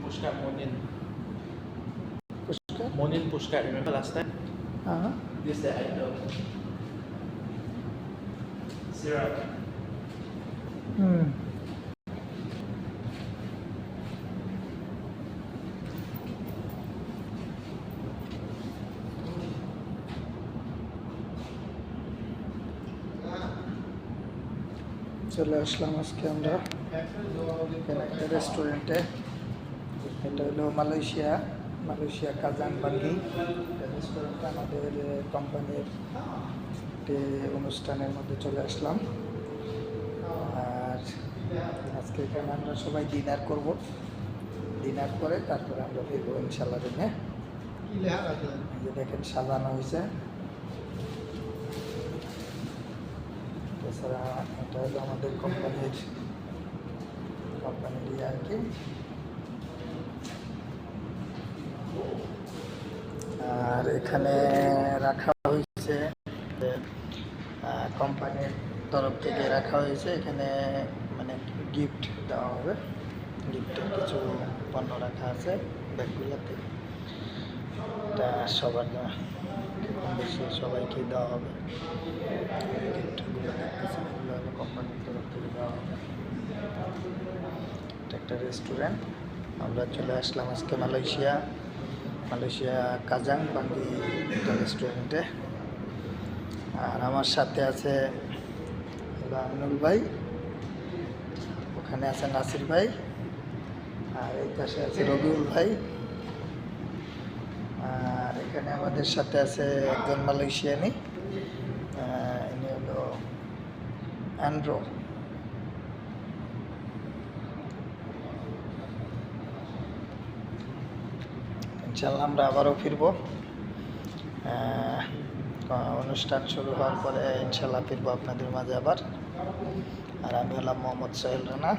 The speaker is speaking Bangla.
Pushkar, Monin. Pushkar? Monin Pushkar, remember last time? This the idol. Syrup. চলে আসলাম আজকে আমরা এখানে একটা রেস্টুরেন্টে। এটা হলো মালয়েশিয়া কাজান বাঙ্গি রেস্টুরেন্ট। আমাদের কোম্পানির একটি অনুষ্ঠানের মধ্যে চলে আসলাম। আর আজকে এখানে আমরা সবাই ডিনার করব। ডিনার করে তারপরে আমরা ফিরবো ইনশাল্লাহ রুমে। যে দেখেন সাজানো হয়েছে। এছাড়া এটা হলো আমাদের কোম্পানির আর কি। আর এখানে রাখা হয়েছে কোম্পানির তরফ থেকে রাখা হয়েছে। এখানে মানে গিফট দেওয়া হবে, গিফটের কিছু পণ্য রাখা আছে ব্যাগগুলোতে। এটা সবার কম বেশি সবাইকে দেওয়া হবে। গিফটগুলো দেখতেছেন, এগুলো হলো কোম্পানির তরফ থেকে দেওয়া হবে। এটা একটা রেস্টুরেন্ট। আমরা চলে আসলাম আজকে মালয়েশিয়া কাজাং বাঙ্গি রেস্টুরেন্টে। আর আমার সাথে আছে আমিনুল ভাই, ওখানে আছে নাসির ভাই, আর এই পাশে আছে রবিউল ভাই, আর এখানে আমাদের সাথে আছে একজন মালয়েশিয়ানি, ইনি হলো অ্যান্ড্রো। ইনশাল্লাহ আমরা আবারও ফিরবো। অনুষ্ঠান শুরু হওয়ার পরে ইনশাল্লাহ ফিরবো আপনাদের মাঝে আবার। আর আমি হলাম মোহাম্মদ সোহেল রানা।